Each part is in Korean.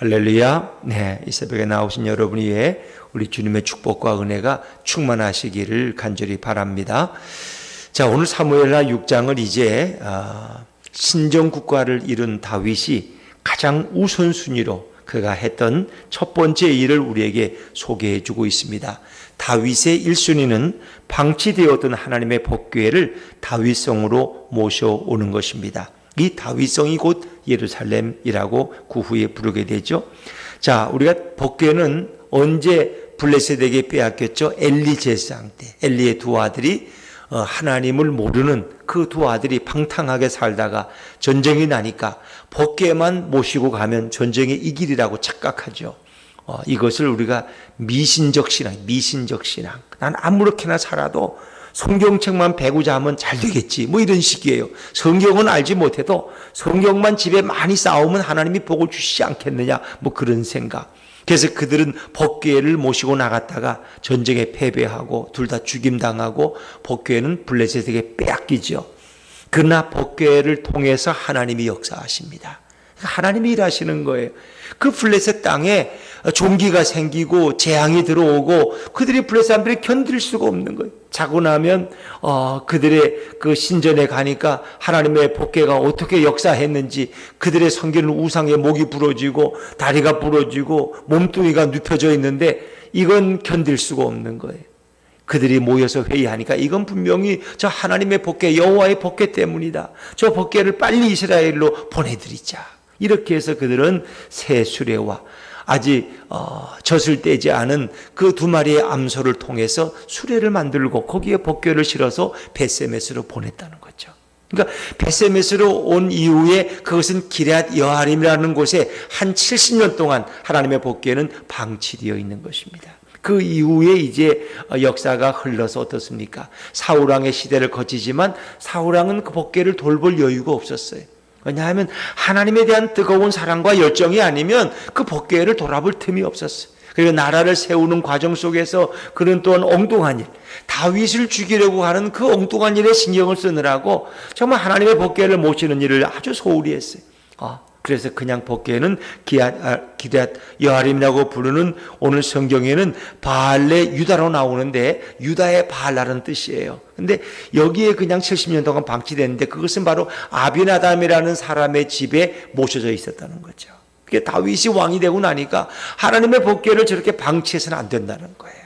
할렐루야. 네, 이 새벽에 나오신 여러분 위에 우리 주님의 축복과 은혜가 충만하시기를 간절히 바랍니다. 자, 오늘 사무엘하 6장을 이제 신정국가를 이룬 다윗이 가장 우선순위로 그가 했던 첫 번째 일을 우리에게 소개해 주고 있습니다. 다윗의 1순위는 방치되었던 하나님의 법궤를 다윗성으로 모셔오는 것입니다. 이 다윗성이 곧 예루살렘이라고 그 후에 부르게 되죠. 자, 우리가 법궤는 언제 블레셋에게 빼앗겼죠? 엘리 제사장 때 엘리의 두 아들이 하나님을 모르는 그 두 아들이 방탕하게 살다가 전쟁이 나니까 법궤만 모시고 가면 전쟁에 이길이라고 착각하죠. 이것을 우리가 미신적 신앙. 난 아무렇게나 살아도 성경책만 배우자 하면 잘 되겠지. 뭐 이런 식이에요. 성경은 알지 못해도 성경만 집에 많이 쌓으면 하나님이 복을 주시지 않겠느냐. 뭐 그런 생각. 그래서 그들은 법궤를 모시고 나갔다가 전쟁에 패배하고 둘 다 죽임당하고 법궤는 블레셋에게 빼앗기죠. 그러나 법궤를 통해서 하나님이 역사하십니다. 하나님이 일하시는 거예요. 그 블레셋 땅에 종기가 생기고 재앙이 들어오고 그들이 블레셋 사람들이 견딜 수가 없는 거예요. 자고 나면 그들의 그 신전에 가니까 하나님의 법궤가 어떻게 역사했는지 그들의 섬기는 우상의 목이 부러지고 다리가 부러지고 몸뚱이가 눕혀져 있는데 이건 견딜 수가 없는 거예요. 그들이 모여서 회의하니까 이건 분명히 저 하나님의 법궤 여호와의 법궤 때문이다. 저 법궤를 빨리 이스라엘로 보내드리자. 이렇게 해서 그들은 새 수레와 아직 젖을 떼지 않은 그 두 마리의 암소를 통해서 수레를 만들고 거기에 법궤를 실어서 벳세메스로 보냈다는 거죠. 그러니까 벳세메스로 온 이후에 그것은 기럇 여아림이라는 곳에 한 70년 동안 하나님의 법궤는 방치되어 있는 것입니다. 그 이후에 이제 역사가 흘러서 어떻습니까? 사울왕의 시대를 거치지만 사울왕은 그 법궤를 돌볼 여유가 없었어요. 왜냐하면 하나님에 대한 뜨거운 사랑과 열정이 아니면 그 법궤를 돌아볼 틈이 없었어요. 그리고 나라를 세우는 과정 속에서 그는 또한 엉뚱한 일, 다윗을 죽이려고 하는 그 엉뚱한 일에 신경을 쓰느라고 정말 하나님의 법궤를 모시는 일을 아주 소홀히 했어요. 그래서 그냥 법궤는 기럇 여아림이라고 부르는 오늘 성경에는 바알레 유다로 나오는데 유다의 바알라는 뜻이에요. 근데 여기에 그냥 70년 동안 방치됐는데 그것은 바로 아비나담이라는 사람의 집에 모셔져 있었다는 거죠. 그게 다윗이 왕이 되고 나니까 하나님의 법궤를 저렇게 방치해서는 안 된다는 거예요.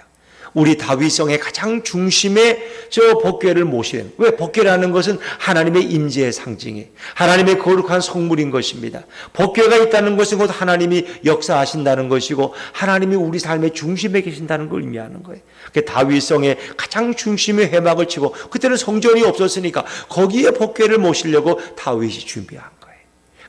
우리 다윗성의 가장 중심에 저 법궤를 모시는. 왜? 법궤라는 것은 하나님의 임재의 상징이에요. 하나님의 거룩한 성물인 것입니다. 법궤가 있다는 것은 곧 하나님이 역사하신다는 것이고 하나님이 우리 삶의 중심에 계신다는 걸 의미하는 거예요. 다윗성의 가장 중심에 회막을 치고 그때는 성전이 없었으니까 거기에 법궤를 모시려고 다윗이 준비한 거예요.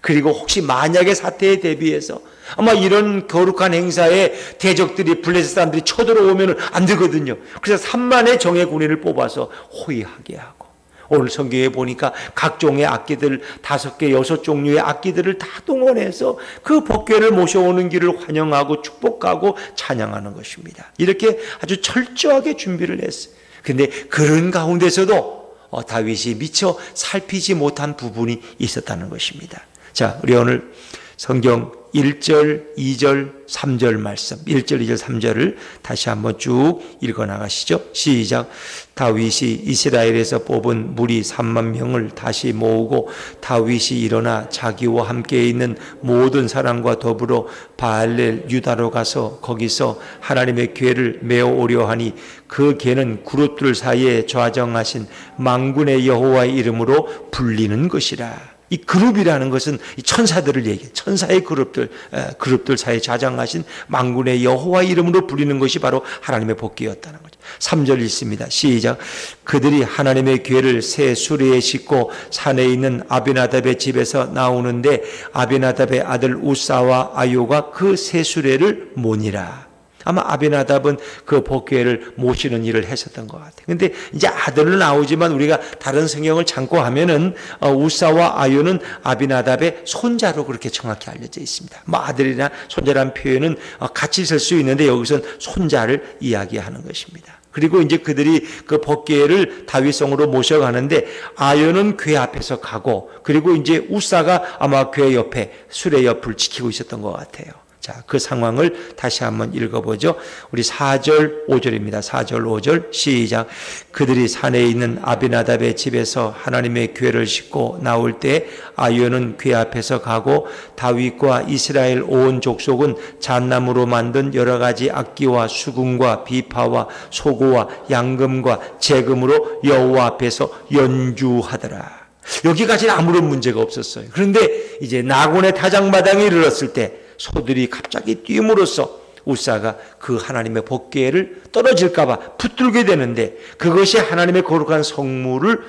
그리고 혹시 만약의 사태에 대비해서 아마 이런 거룩한 행사에 대적들이 블레셋 사람들이 쳐들어오면 안 되거든요. 그래서 3만의 정예 군인을 뽑아서 호위하게 하고 오늘 성경에 보니까 각종의 악기들 5개 6종류의 악기들을 다 동원해서 그 법궤를 모셔오는 길을 환영하고 축복하고 찬양하는 것입니다. 이렇게 아주 철저하게 준비를 했어요. 근데 그런 가운데서도 다윗이 미처 살피지 못한 부분이 있었다는 것입니다. 자, 우리 오늘 성경 1절, 2절, 3절 말씀 1절, 2절, 3절을 다시 한번 쭉 읽어나가시죠. 시작. 다윗이 이스라엘에서 뽑은 무리 3만 명을 다시 모으고 다윗이 일어나 자기와 함께 있는 모든 사람과 더불어 바알렐 유다로 가서 거기서 하나님의 궤를 메어오려 하니 그 궤는 그룹들 사이에 좌정하신 만군의 여호와의 이름으로 불리는 것이라. 이 그룹이라는 것은 이 천사들을 얘기해요. 천사의 그룹들 사이에 좌정하신 만군의 여호와의 이름으로 불리는 것이 바로 하나님의 법궤였다는 거죠. 3절 읽습니다. 시작. 그들이 하나님의 궤를 새 수레에 싣고 산에 있는 아비나답의 집에서 나오는데 아비나답의 아들 우사와 아요가 그 새 수레를 모니라. 아마 아비나답은 그 법궤를 모시는 일을 했었던 것 같아요. 근데 이제 아들은 나오지만 우리가 다른 성경을 참고하면은 우사와 아요는 아비나답의 손자로 그렇게 정확히 알려져 있습니다. 뭐 아들이나 손자라는 표현은 같이 쓸 수 있는데 여기서는 손자를 이야기하는 것입니다. 그리고 이제 그들이 그 법궤를 다윗성으로 모셔가는데 아요는 궤 앞에서 가고 그리고 이제 우사가 아마 궤 옆에 수레 옆을 지키고 있었던 것 같아요. 자, 그 상황을 다시 한번 읽어보죠. 우리 4절 5절입니다. 4절 5절 시작. 그들이 산에 있는 아비나답의 집에서 하나님의 궤를 싣고 나올 때 아이오는 궤 앞에서 가고 다윗과 이스라엘 온 족속은 잣나무로 만든 여러 가지 악기와 수금과 비파와 소고와 양금과 제금으로 여호와 앞에서 연주하더라. 여기까지는 아무런 문제가 없었어요. 그런데 이제 나곤의 타작마당에 이르렀을 때 소들이 갑자기 뛰음으로써 우사가 그 하나님의 법궤를 떨어질까봐 붙들게 되는데 그것이 하나님의 거룩한 성물을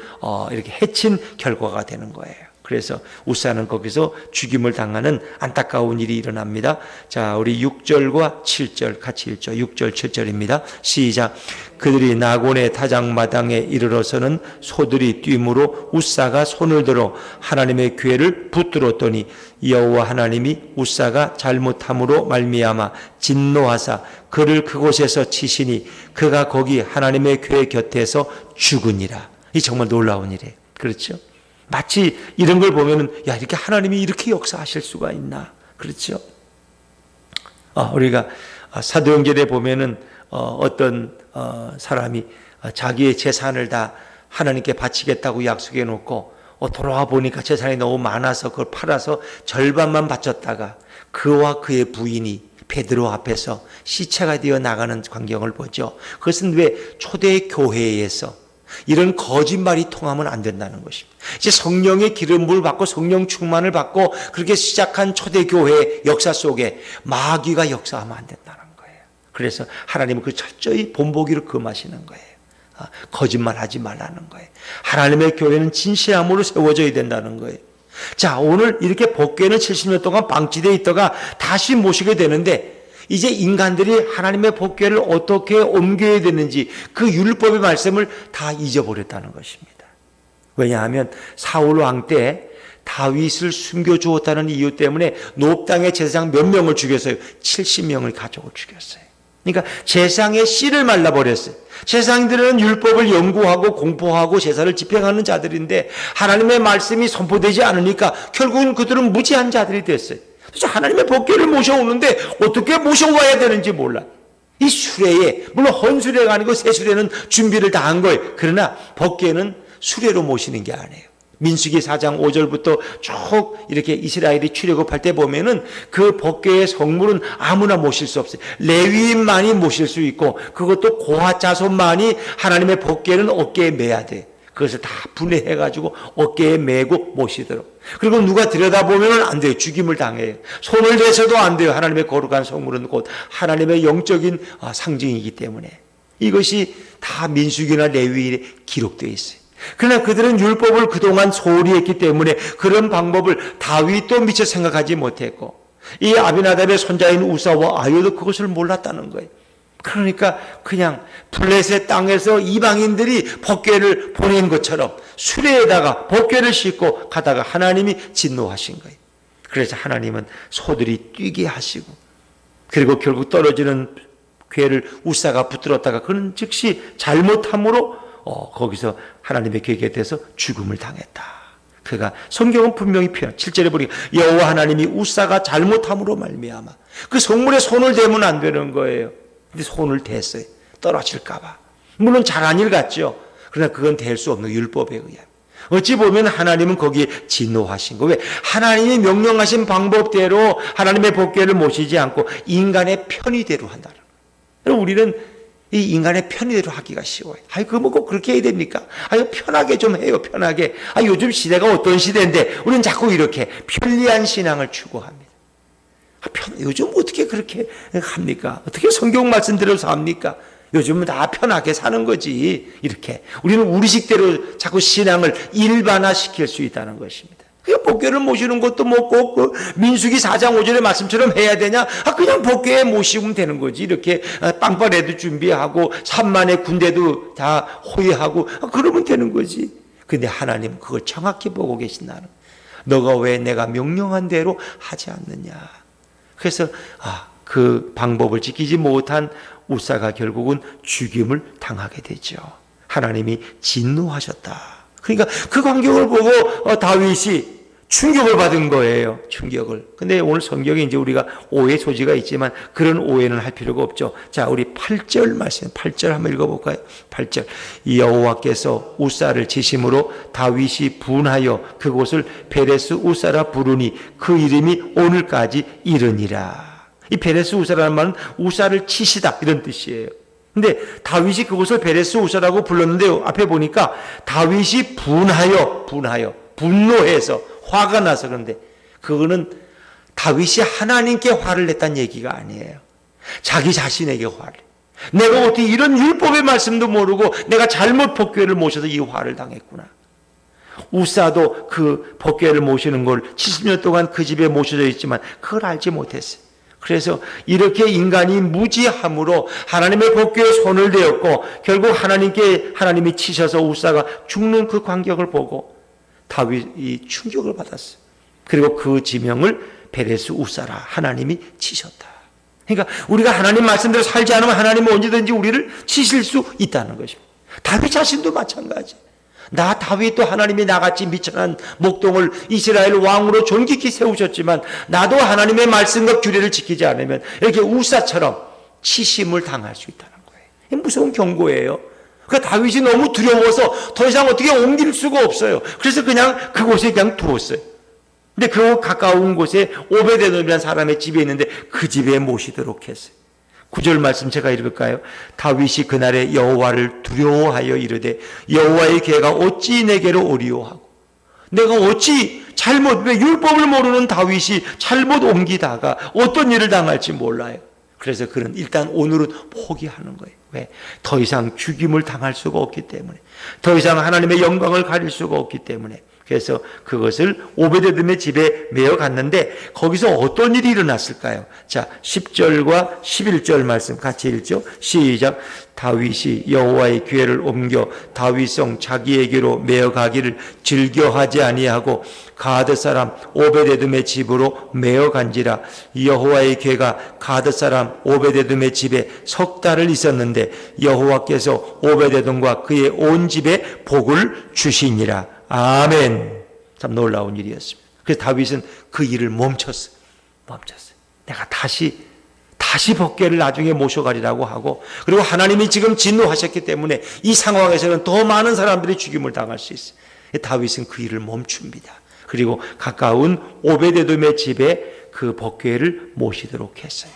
이렇게 해친 결과가 되는 거예요. 그래서 우사는 거기서 죽임을 당하는 안타까운 일이 일어납니다. 자, 우리 6절과 7절 같이 읽죠. 6절 7절입니다. 시작. 그들이 나곤의 타작마당에 이르러서는 소들이 뛰므로 우사가 손을 들어 하나님의 궤를 붙들었더니 여호와 하나님이 우사가 잘못함으로 말미암아 진노하사 그를 그곳에서 치시니 그가 거기 하나님의 궤 곁에서 죽으니라. 이 정말 놀라운 일이에요. 그렇죠? 마치 이런 걸 보면은 야, 이렇게 하나님이 이렇게 역사하실 수가 있나? 그렇죠? 우리가 사도행전에 보면은 어떤 사람이 자기의 재산을 다 하나님께 바치겠다고 약속해 놓고 돌아와 보니까 재산이 너무 많아서 그걸 팔아서 절반만 바쳤다가 그와 그의 부인이 베드로 앞에서 시체가 되어 나가는 광경을 보죠. 그것은 왜 초대 교회에서 이런 거짓말이 통하면 안 된다는 것입니다. 이제 성령의 기름부을 받고 성령 충만을 받고 그렇게 시작한 초대교회의 역사 속에 마귀가 역사하면 안 된다는 거예요. 그래서 하나님은 그 철저히 본보기를 금하시는 거예요. 거짓말하지 말라는 거예요. 하나님의 교회는 진실함으로 세워져야 된다는 거예요. 자, 오늘 이렇게 법궤는 70년 동안 방치되어 있다가 다시 모시게 되는데 이제 인간들이 하나님의 법궤를 어떻게 옮겨야 되는지 그 율법의 말씀을 다 잊어버렸다는 것입니다. 왜냐하면 사울 왕 때 다윗을 숨겨주었다는 이유 때문에 높당의 제사장 몇 명을 죽였어요? 70명을 가족을 죽였어요. 그러니까 제사장의 씨를 말라버렸어요. 제사장들은 율법을 연구하고 공포하고 제사를 집행하는 자들인데 하나님의 말씀이 선포되지 않으니까 결국은 그들은 무지한 자들이 됐어요. 그래서 하나님의 법궤를 모셔오는데 어떻게 모셔와야 되는지 몰라. 이 수레에, 물론 헌수레가 아니고 새수레는 준비를 다 한 거예요. 그러나 법궤는 수레로 모시는 게 아니에요. 민수기 4장 5절부터 쭉 이렇게 이스라엘이 출애굽할 때 보면은 그 법궤의 성물은 아무나 모실 수 없어요. 레위인만이 모실 수 있고 그것도 고핫 자손만이 하나님의 법궤는 어깨에 매야 돼. 그것을 다 분해해가지고 어깨에 메고 모시도록. 그리고 누가 들여다보면 안 돼요. 죽임을 당해요. 손을 대서도 안 돼요. 하나님의 거룩한 성물은 곧 하나님의 영적인 상징이기 때문에. 이것이 다 민수기나 레위인에 기록되어 있어요. 그러나 그들은 율법을 그동안 소홀히 했기 때문에 그런 방법을 다윗도 미처 생각하지 못했고 이 아비나답의 손자인 우사와 아요도 그것을 몰랐다는 거예요. 그러니까 그냥 블레셋 땅에서 이방인들이 법궤를 보낸 것처럼 수레에다가 법궤를 싣고 가다가 하나님이 진노하신 거예요. 그래서 하나님은 소들이 뛰게 하시고 그리고 결국 떨어지는 궤를 우사가 붙들었다가 그는 즉시 잘못함으로 거기서 하나님의 궤 곁에서 죽음을 당했다. 그가 성경은 분명히 표현 7절에 보니까 여호와 하나님이 우사가 잘못함으로 말미암아 그 성물에 손을 대면 안 되는 거예요. 근데 손을 댔어요. 떨어질까 봐. 물론 잘한 일 같죠. 그러나 그건 될 수 없는 율법에 의한. 어찌 보면 하나님은 거기에 진노하신 거. 왜? 하나님이 명령하신 방법대로 하나님의 법궤를 모시지 않고 인간의 편의대로 한다는 거예요. 우리는 이 인간의 편의대로 하기가 쉬워요. 그거 뭐 꼭 그렇게 해야 됩니까? 편하게 좀 해요. 편하게. 요즘 시대가 어떤 시대인데 우리는 자꾸 이렇게 편리한 신앙을 추구합니다. 요즘 어떻게 그렇게 합니까? 어떻게 성경 말씀대로 합니까? 요즘은 다 편하게 사는 거지. 이렇게 우리는 우리식대로 자꾸 신앙을 일반화시킬 수 있다는 것입니다. 법궤를 모시는 것도 뭐 꼭 민수기 4장 5절의 말씀처럼 해야 되냐? 그냥 법궤에 모시면 되는 거지. 이렇게 빵빠레도 준비하고 산만의 군대도 다 호위하고 그러면 되는 거지. 근데 하나님은 그걸 정확히 보고 계신다는 거예요. 너가 왜 내가 명령한 대로 하지 않느냐? 그래서 그 방법을 지키지 못한 우사가 결국은 죽임을 당하게 되죠. 하나님이 진노하셨다. 그러니까 그 광경을 보고 다윗이 충격을 받은 거예요. 충격을. 근데 오늘 성경에 이제 우리가 오해 소지가 있지만 그런 오해는 할 필요가 없죠. 자, 우리 8절 말씀, 8절 한번 읽어볼까요? 8절. 여호와께서 우사를 치심으로 다윗이 분하여 그곳을 베레스 우사라 부르니 그 이름이 오늘까지 이르니라. 이 베레스 우사라는 말은 우사를 치시다 이런 뜻이에요. 근데 다윗이 그곳을 베레스 우사라고 불렀는데요. 앞에 보니까 다윗이 분노해서 화가 나서. 그런데 그거는 다윗이 하나님께 화를 냈다는 얘기가 아니에요. 자기 자신에게 화를. 내가 어떻게 이런 율법의 말씀도 모르고 내가 잘못 법궤를 모셔서 이 화를 당했구나. 우사도 그 법궤를 모시는 걸 70년 동안 그 집에 모셔져 있지만 그걸 알지 못했어요. 그래서 이렇게 인간이 무지함으로 하나님의 법궤에 손을 대었고 결국 하나님이 치셔서 우사가 죽는 그 광경을 보고 다윗이 충격을 받았어요. 그리고 그 지명을 베레스 우사라, 하나님이 치셨다. 그러니까 우리가 하나님 말씀대로 살지 않으면 하나님은 언제든지 우리를 치실 수 있다는 것입니다. 다윗 자신도 마찬가지. 나 다윗도 하나님이 나같이 미천한 목동을 이스라엘 왕으로 존귀히 세우셨지만 나도 하나님의 말씀과 규례를 지키지 않으면 이렇게 우사처럼 치심을 당할 수 있다는 거예요. 무서운 경고예요. 그러니까 다윗이 너무 두려워서 더 이상 어떻게 옮길 수가 없어요. 그래서 그냥 그곳에 그냥 두었어요. 근데 그 가까운 곳에 오베데돔이라는 사람의 집이 있는데 그 집에 모시도록 했어요. 9절 말씀 제가 읽을까요? 다윗이 그날에 여호와를 두려워하여 이르되 여호와의 괴가 어찌 내게로 오리오하고. 내가 어찌 왜 율법을 모르는 다윗이 잘못 옮기다가 어떤 일을 당할지 몰라요. 그래서 그는 일단 오늘은 포기하는 거예요. 왜? 더 이상 죽임을 당할 수가 없기 때문에, 더 이상 하나님의 영광을 가릴 수가 없기 때문에. 그래서 그것을 오베데돔의 집에 메어 갔는데 거기서 어떤 일이 일어났을까요? 자, 10절과 11절 말씀 같이 읽죠. 시작. 다윗이 여호와의 궤를 옮겨 다윗성 자기에게로 메어 가기를 즐겨하지 아니하고 가드 사람 오베데돔의 집으로 메어 간지라. 여호와의 궤가 가드 사람 오베데돔의 집에 석 달을 있었는데 여호와께서 오베데돔과 그의 온 집에 복을 주시니라. 아멘. 참 놀라운 일이었습니다. 그래서 다윗은 그 일을 멈췄어요. 내가 다시 법궤를 나중에 모셔가리라고 하고, 그리고 하나님이 지금 진노하셨기 때문에 이 상황에서는 더 많은 사람들이 죽임을 당할 수 있어요. 다윗은 그 일을 멈춥니다. 그리고 가까운 오베데돔의 집에 그 법궤를 모시도록 했어요.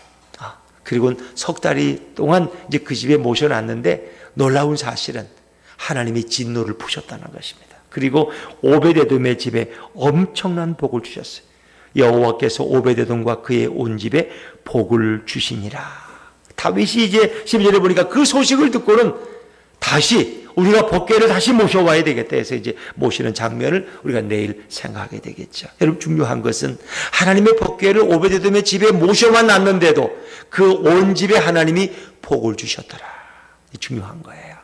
그리고 석 달이 동안 이제 그 집에 모셔놨는데 놀라운 사실은 하나님이 진노를 푸셨다는 것입니다. 그리고 오베데돔의 집에 엄청난 복을 주셨어요. 여호와께서 오베데돔과 그의 온 집에 복을 주시니라. 다윗이 이제 12절에 보니까 그 소식을 듣고는 다시 우리가 법궤를 다시 모셔와야 되겠다 해서 이제 모시는 장면을 우리가 내일 생각하게 되겠죠. 여러분, 중요한 것은 하나님의 법궤를 오베데돔의 집에 모셔만 놨는데도 그 온 집에 하나님이 복을 주셨더라. 중요한 거예요.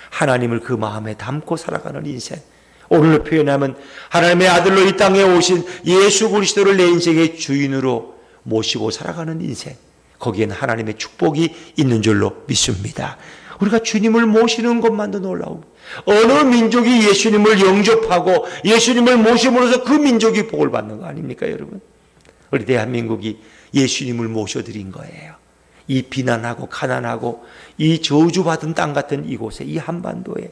하나님을 그 마음에 담고 살아가는 인생. 오늘로 표현하면 하나님의 아들로 이 땅에 오신 예수 그리스도를 내 인생의 주인으로 모시고 살아가는 인생. 거기에는 하나님의 축복이 있는 줄로 믿습니다. 우리가 주님을 모시는 것만도 놀라운, 어느 민족이 예수님을 영접하고 예수님을 모심으로써 그 민족이 복을 받는 거 아닙니까, 여러분? 우리 대한민국이 예수님을 모셔드린 거예요. 이 비난하고 가난하고 이 저주받은 땅 같은 이곳에, 이 한반도에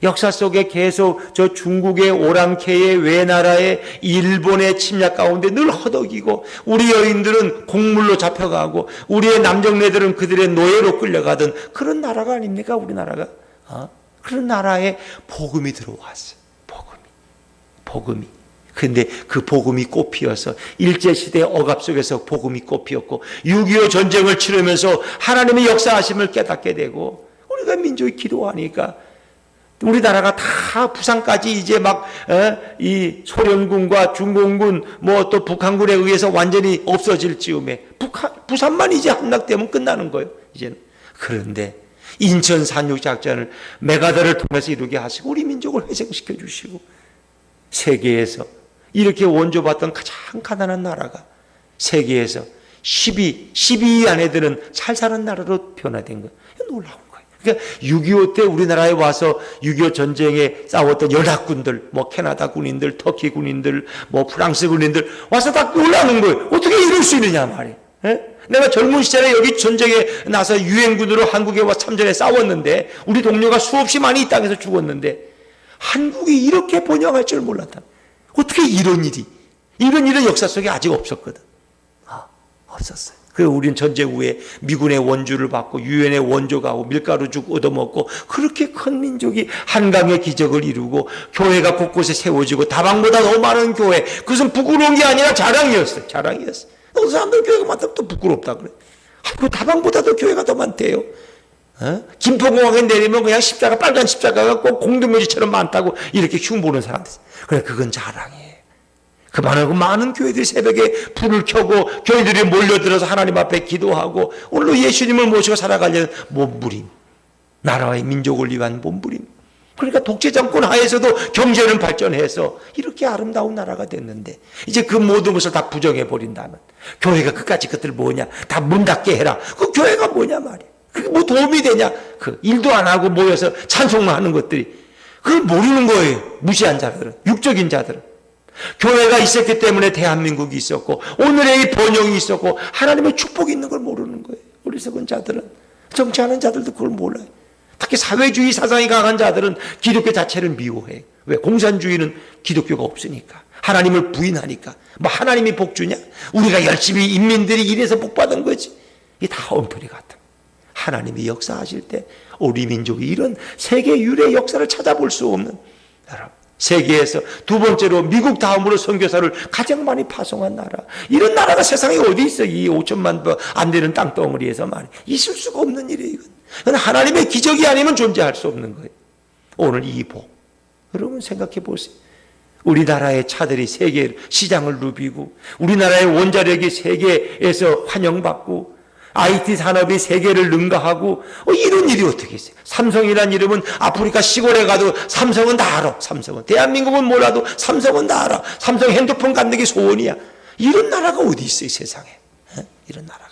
역사 속에 계속 저 중국의 오랑캐의 외나라의 일본의 침략 가운데 늘 허덕이고, 우리 여인들은 곡물로 잡혀가고 우리의 남정네들은 그들의 노예로 끌려가던 그런 나라가 아닙니까, 우리나라가? 그런 나라에 복음이 들어왔어요. 복음이. 근데 그 복음이 꽃피어서 일제시대 억압 속에서 복음이 꽃피었고 6.25 전쟁을 치르면서 하나님의 역사하심을 깨닫게 되고, 우리가 민족이 기도하니까 우리나라가 다 부산까지 이제 이 소련군과 중공군 또 북한군에 의해서 완전히 없어질 즈음에 부산만 이제 함락되면 끝나는 거예요, 이제는. 그런데 인천 산육 작전을 메가더를 통해서 이루게 하시고 우리 민족을 회생시켜 주시고, 세계에서 이렇게 원조받던 가장 가난한 나라가 세계에서 10위 안에 드는 잘 사는 나라로 변화된 거예요. 놀라운 거예요. 그러니까 6.25 때 우리나라에 와서 6.25 전쟁에 싸웠던 연합군들, 뭐 캐나다 군인들, 터키 군인들, 뭐 프랑스 군인들 와서 다 놀라는 거예요. 어떻게 이럴 수 있느냐 말이에요. 예? 내가 젊은 시절에 여기 전쟁에 나서 유엔군으로 한국에 와 참전해 싸웠는데 우리 동료가 수없이 많이 이 땅에서 죽었는데 한국이 이렇게 번영할 줄 몰랐다. 어떻게 이런 일은 역사 속에 아직 없었거든. 없었어요. 그리고 우리는 전쟁 후에 미군의 원주를 받고 유엔의 원조가 하고 밀가루죽 얻어먹고 그렇게 큰 민족이 한강의 기적을 이루고 교회가 곳곳에 세워지고 다방보다 더 많은 교회. 그것은 부끄러운 게 아니라 자랑이었어요. 자랑이었어요. 어떤 사람들 교회가 많다면 또 부끄럽다 그래. 그 다방보다 더 교회가 더 많대요. 김포공항에 내리면 그냥 십자가, 빨간 십자가가 꼭 공동묘지처럼 많다고 이렇게 흉보는 사람들. 그래, 그건 자랑이에요. 그 많은 교회들이 새벽에 불을 켜고 교회들이 몰려들어서 하나님 앞에 기도하고 오늘로 예수님을 모시고 살아가려는 몸부림. 나라와 민족을 위한 몸부림. 그러니까 독재정권 하에서도 경제는 발전해서 이렇게 아름다운 나라가 됐는데 이제 그 모든 것을 다 부정해버린다면 교회가 그까짓 것들 뭐냐. 다 문 닫게 해라. 그 교회가 뭐냐 말이야. 그게 뭐 도움이 되냐. 그 일도 안 하고 모여서 찬송만 하는 것들이. 그걸 모르는 거예요. 무시한 자들은. 육적인 자들은. 교회가 있었기 때문에 대한민국이 있었고 오늘의 이 번영이 있었고 하나님의 축복이 있는 걸 모르는 거예요. 어리석은 자들은. 정치하는 자들도 그걸 몰라요. 특히 사회주의 사상이 강한 자들은 기독교 자체를 미워해요. 왜? 공산주의는 기독교가 없으니까. 하나님을 부인하니까. 뭐 하나님이 복 주냐? 우리가 열심히 인민들이 일해서 복 받은 거지. 이게 다 엉터리 같은. 하나님이 역사하실 때 우리 민족이 이런 세계 유례 역사를 찾아볼 수 없는 여러분. 세계에서 두 번째로 미국 다음으로 선교사를 가장 많이 파송한 나라. 이런 나라가 세상에 어디 있어? 이 5천만 도 안 되는 땅덩어리에서 말이 있을 수가 없는 일이에요. 이건 하나님의 기적이 아니면 존재할 수 없는 거예요. 오늘 이 복. 여러분 생각해 보세요. 우리나라의 차들이 세계 시장을 누비고 우리나라의 원자력이 세계에서 환영받고 IT 산업이 세계를 능가하고 이런 일이 어떻게 있어요? 삼성이라는 이름은 아프리카 시골에 가도 삼성은 다 알아. 삼성은. 대한민국은 몰라도 삼성은 다 알아. 삼성 핸드폰 갖는 게 소원이야. 이런 나라가 어디 있어요 세상에. 이런 나라가.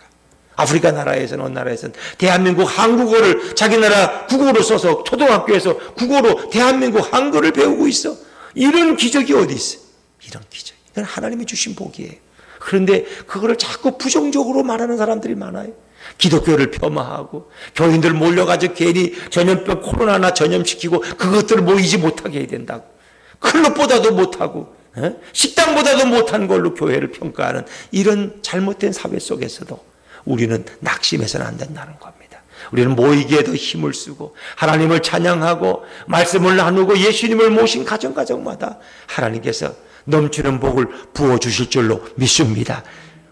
아프리카 나라에서는 어느 나라에서는 대한민국 한국어를 자기 나라 국어로 써서 초등학교에서 국어로 대한민국 한글을 배우고 있어. 이런 기적이 어디 있어요? 이런 기적. 이건 하나님이 주신 복이에요. 그런데 그거를 자꾸 부정적으로 말하는 사람들이 많아요. 기독교를 폄하하고 교인들 몰려가지고 괜히 전염병 코로나나 전염시키고 그것들을 모이지 못하게 해야 된다고. 클럽보다도 못하고 식당보다도 못한 걸로 교회를 평가하는 이런 잘못된 사회 속에서도 우리는 낙심해서는 안 된다는 겁니다. 우리는 모이기에 더 힘을 쓰고 하나님을 찬양하고 말씀을 나누고 예수님을 모신 가정마다 하나님께서 넘치는 복을 부어주실 줄로 믿습니다.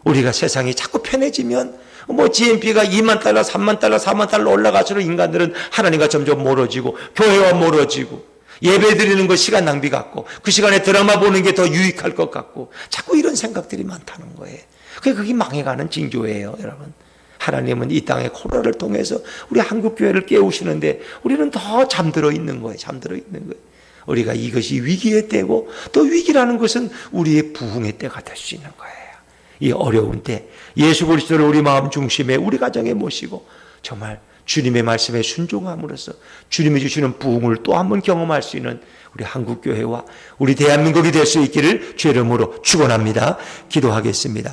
우리가 세상이 자꾸 편해지면 뭐 GNP가 2만 달러, 3만 달러, 4만 달러 올라갈수록 인간들은 하나님과 점점 멀어지고 교회와 멀어지고 예배 드리는 거 시간 낭비 같고 그 시간에 드라마 보는 게 더 유익할 것 같고 자꾸 이런 생각들이 많다는 거예요. 그게 망해가는 징조예요, 여러분. 하나님은 이 땅의 코로나를 통해서 우리 한국교회를 깨우시는데 우리는 더 잠들어 있는 거예요. 잠들어 있는 거예요. 우리가 이것이 위기의 때고 또 위기라는 것은 우리의 부흥의 때가 될 수 있는 거예요. 이 어려운 때 예수 그리스도를 우리 마음 중심에 우리 가정에 모시고 정말 주님의 말씀에 순종함으로써 주님이 주시는 부흥을 또 한 번 경험할 수 있는 우리 한국교회와 우리 대한민국이 될 수 있기를 주의 이름으로 축원합니다. 기도하겠습니다.